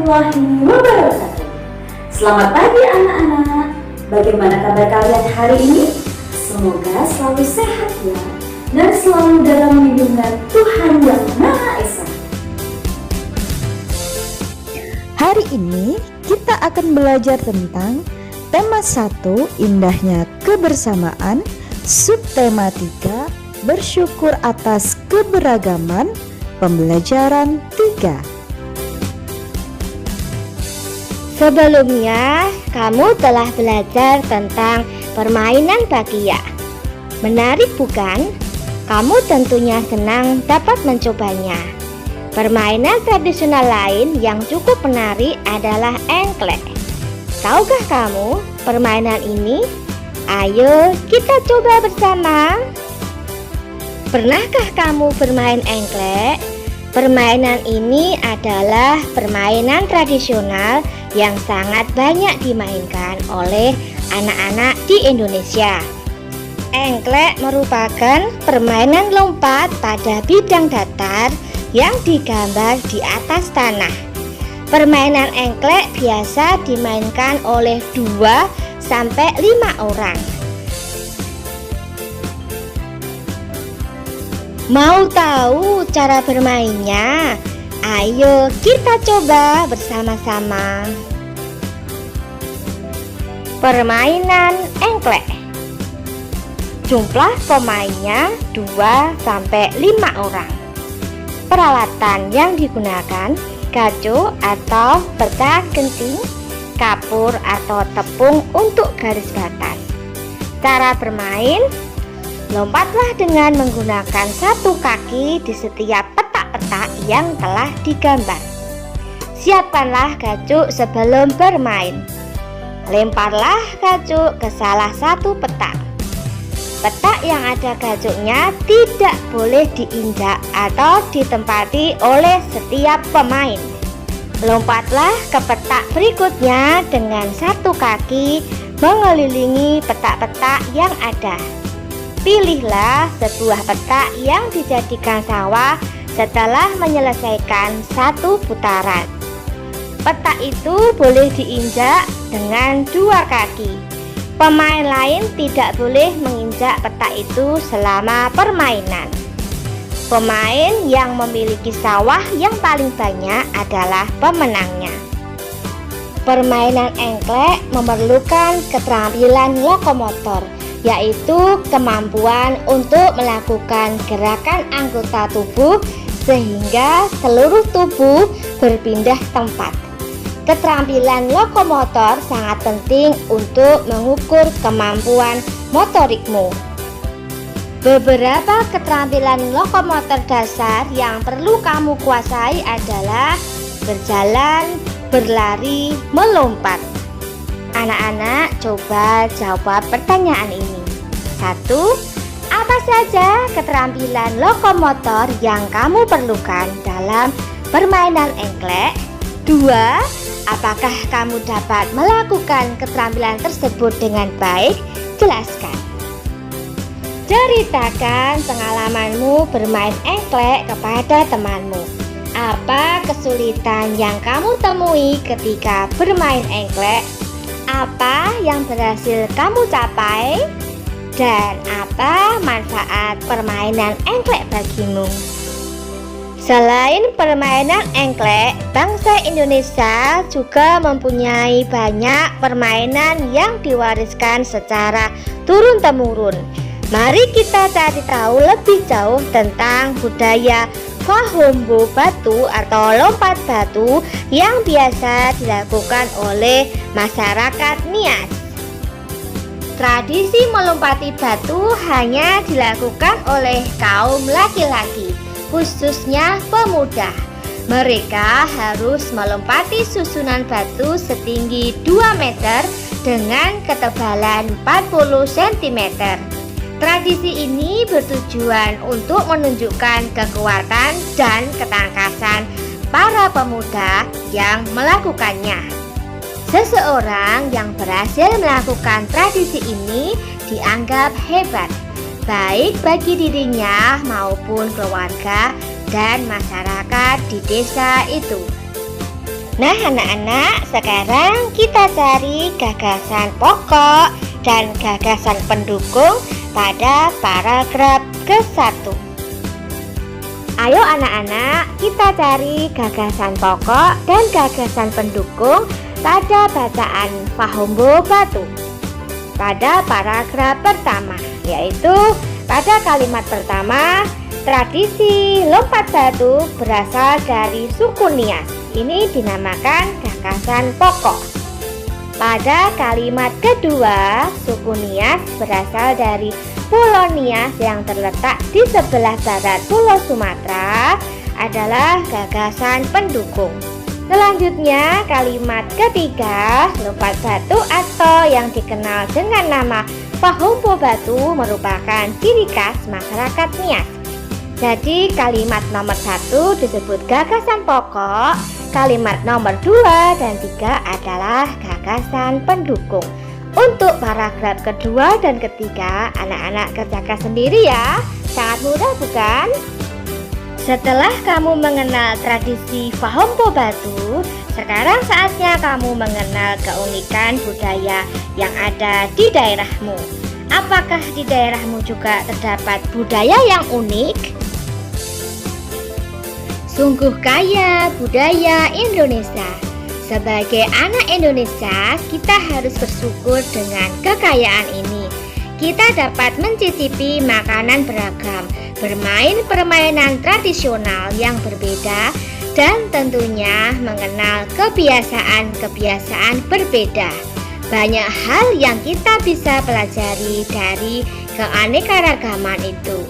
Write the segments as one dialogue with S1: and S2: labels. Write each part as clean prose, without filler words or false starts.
S1: warahmatullahi wabarakatuh. Selamat pagi anak-anak. Bagaimana kabar kalian hari ini? Semoga selalu sehat ya, dan selalu dalam lindungan Tuhan Yang Maha Esa.
S2: Hari ini kita akan belajar tentang tema 1, indahnya kebersamaan, subtema 3, bersyukur atas keberagaman, pembelajaran 3.
S3: Sebelumnya, kamu telah belajar tentang permainan bakia. Menarik bukan? Kamu tentunya senang dapat mencobanya. Permainan tradisional lain yang cukup menarik adalah engklek. Tahukah kamu permainan ini? Ayo kita coba bersama. Pernahkah kamu bermain engklek? Permainan ini adalah permainan tradisional yang sangat banyak dimainkan oleh anak-anak di Indonesia. Engklek merupakan permainan lompat pada bidang datar yang digambar di atas tanah. Permainan engklek biasa dimainkan oleh 2-5 orang. Mau tahu cara bermainnya? Ayo kita coba bersama-sama. Permainan engklek. Jumlah pemainnya 2-5 orang. Peralatan yang digunakan: gaco atau peta genting, kapur atau tepung untuk garis batas. Cara bermain: lompatlah dengan menggunakan satu kaki di setiap petak yang telah digambar. Siapkanlah gacuk sebelum bermain. Lemparlah gacuk ke salah satu petak. Petak yang ada gacuknya tidak boleh diinjak atau ditempati oleh setiap pemain. Lompatlah ke petak berikutnya dengan satu kaki mengelilingi petak-petak yang ada. Pilihlah sebuah petak yang dijadikan sawah setelah menyelesaikan satu putaran. Petak itu boleh diinjak dengan 2 kaki. Pemain lain tidak boleh menginjak petak itu selama permainan. Pemain yang memiliki sawah yang paling banyak adalah pemenangnya. Permainan engklek memerlukan keterampilan lokomotor, yaitu kemampuan untuk melakukan gerakan anggota tubuh sehingga seluruh tubuh berpindah tempat. Keterampilan lokomotor sangat penting untuk mengukur kemampuan motorikmu. Beberapa keterampilan lokomotor dasar yang perlu kamu kuasai adalah berjalan, berlari, melompat. Anak-anak, coba jawab pertanyaan ini. 1. Apa saja keterampilan lokomotor yang kamu perlukan dalam permainan engklek? 2. Apakah kamu dapat melakukan keterampilan tersebut dengan baik? Jelaskan. Ceritakan pengalamanmu bermain engklek kepada temanmu. Apa kesulitan yang kamu temui ketika bermain engklek? Apa yang berhasil kamu capai? Dan apa manfaat permainan engklek bagimu? Selain permainan engklek, bangsa Indonesia juga mempunyai banyak permainan yang diwariskan secara turun-temurun. Mari kita cari tahu lebih jauh tentang budaya Fahombo batu atau lompat batu yang biasa dilakukan oleh masyarakat Nias. Tradisi melompati batu hanya dilakukan oleh kaum laki-laki, khususnya pemuda. Mereka harus melompati susunan batu setinggi 2 meter dengan ketebalan 40 cm. Tradisi ini bertujuan untuk menunjukkan kekuatan dan ketangkasan para pemuda yang melakukannya. Seseorang yang berhasil melakukan tradisi ini dianggap hebat, baik bagi dirinya maupun keluarga dan masyarakat di desa itu. Nah anak-anak, sekarang kita cari gagasan pokok dan gagasan pendukung pada paragraf ke-1. Ayo anak-anak, kita cari gagasan pokok dan gagasan pendukung pada bacaan Fahombo Batu pada paragraf pertama, yaitu pada kalimat pertama, tradisi lompat batu berasal dari suku Nias. Ini dinamakan gagasan pokok. Pada kalimat kedua, suku Nias berasal dari Pulau Nias yang terletak di sebelah barat Pulau Sumatera adalah gagasan pendukung. Selanjutnya, kalimat ketiga, lompat batu atau yang dikenal dengan nama Fahombo Batu merupakan ciri khas masyarakat Nias. Jadi kalimat nomor 1 disebut gagasan pokok, kalimat nomor 2 dan 3 adalah gagasan pendukung. Untuk paragraf kedua dan ketiga, anak-anak kerjakan sendiri ya. Sangat mudah bukan? Setelah kamu mengenal tradisi Fahombo Batu, sekarang saatnya kamu mengenal keunikan budaya yang ada di daerahmu. Apakah di daerahmu juga terdapat budaya yang unik? Sungguh kaya budaya Indonesia. Sebagai anak Indonesia, kita harus bersyukur dengan kekayaan ini. Kita dapat mencicipi makanan beragam, bermain permainan tradisional yang berbeda, dan tentunya mengenal kebiasaan-kebiasaan berbeda. Banyak hal yang kita bisa pelajari dari keanekaragaman itu.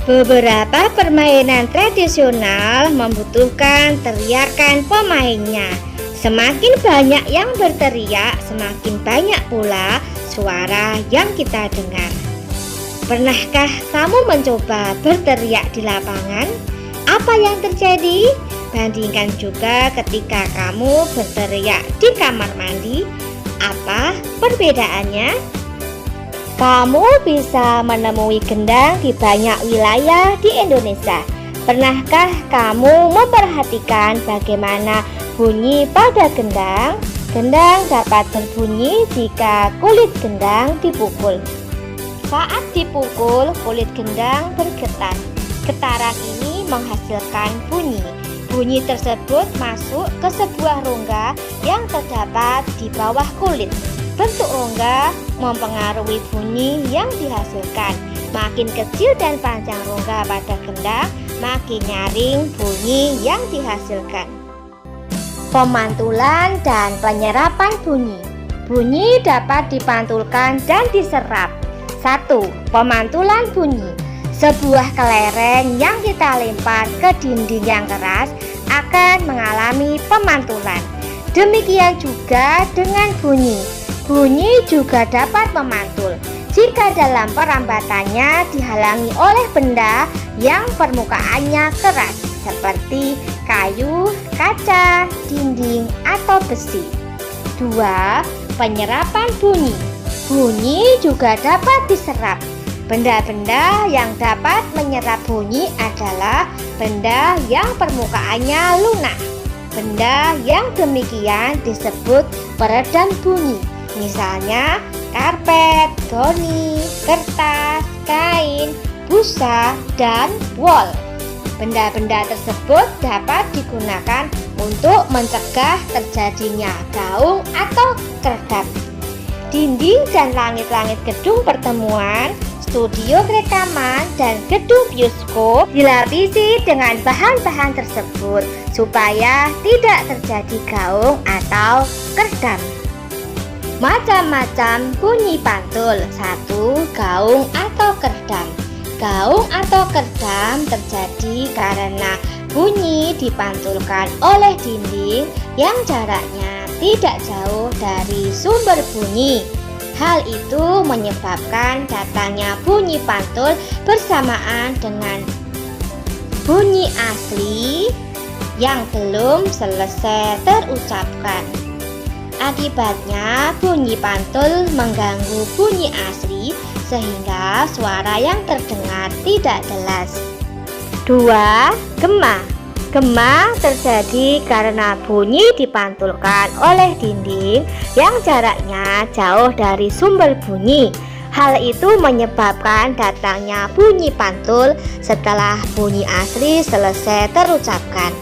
S3: Beberapa permainan tradisional membutuhkan teriakan pemainnya. Semakin banyak yang berteriak, semakin banyak pula suara yang kita dengar. Pernahkah kamu mencoba berteriak di lapangan? Apa yang terjadi? Bandingkan juga ketika kamu berteriak di kamar mandi. Apa perbedaannya? Kamu bisa menemui gendang di banyak wilayah di Indonesia. Pernahkah kamu memperhatikan bagaimana bunyi pada gendang? Gendang dapat berbunyi jika kulit gendang dipukul. Saat dipukul, kulit gendang bergetar. Getaran ini menghasilkan bunyi. Bunyi tersebut masuk ke sebuah rongga yang terdapat di bawah kulit. Bentuk rongga mempengaruhi bunyi yang dihasilkan. Makin kecil dan panjang rongga pada gendang, makin nyaring bunyi yang dihasilkan. Pemantulan dan penyerapan bunyi. Bunyi dapat dipantulkan dan diserap. 1. Pemantulan bunyi. Sebuah kelereng yang kita lempar ke dinding yang keras akan mengalami pemantulan. Demikian juga dengan bunyi. Bunyi juga dapat memantul jika dalam perambatannya dihalangi oleh benda yang permukaannya keras seperti kayu, kaca, dinding, atau besi. 2. Penyerapan bunyi. Bunyi juga dapat diserap. Benda-benda yang dapat menyerap bunyi adalah benda yang permukaannya lunak. Benda yang demikian disebut peredam bunyi. Misalnya karpet, goni, kertas, kain, busa, dan wol. Benda-benda tersebut dapat digunakan untuk mencegah terjadinya gaung atau keredam. Dinding dan langit-langit gedung pertemuan, studio rekaman, dan gedung bioskop dilapisi dengan bahan-bahan tersebut supaya tidak terjadi gaung atau keredam. Macam-macam bunyi pantul. 1. Gaung atau keredam. Gaung atau keredam terjadi karena bunyi dipantulkan oleh dinding yang jaraknya tidak jauh dari sumber bunyi. Hal itu menyebabkan datangnya bunyi pantul bersamaan dengan bunyi asli yang belum selesai terucapkan. Akibatnya bunyi pantul mengganggu bunyi asli sehingga suara yang terdengar tidak jelas. 2. Gema. Gema terjadi karena bunyi dipantulkan oleh dinding yang jaraknya jauh dari sumber bunyi. Hal itu menyebabkan datangnya bunyi pantul setelah bunyi asli selesai terucapkan.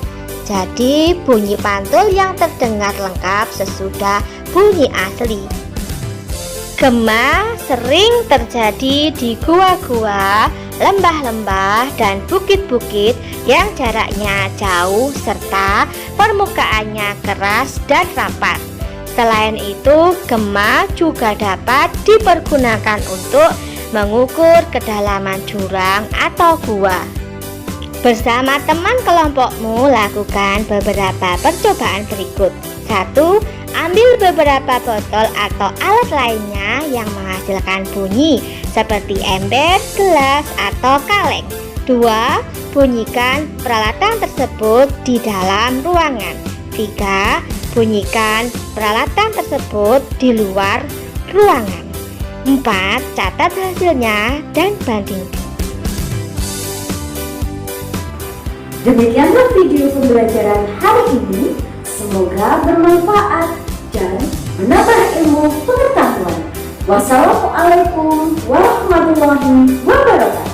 S3: Jadi bunyi pantul yang terdengar lengkap sesudah bunyi asli. Gema sering terjadi di gua-gua, lembah-lembah, dan bukit-bukit yang jaraknya jauh serta permukaannya keras dan rapat. Selain itu, gema juga dapat dipergunakan untuk mengukur kedalaman jurang atau gua. Bersama teman kelompokmu lakukan beberapa percobaan berikut. 1. Ambil beberapa botol atau alat lainnya yang menghasilkan bunyi seperti ember, gelas, atau kaleng. 2. Bunyikan peralatan tersebut di dalam ruangan. 3. Bunyikan peralatan tersebut di luar ruangan. 4. Catat hasilnya dan bandingkan.
S1: Demikianlah video pembelajaran hari ini. Semoga bermanfaat dan menambah ilmu pengetahuan. Wassalamualaikum warahmatullahi wabarakatuh.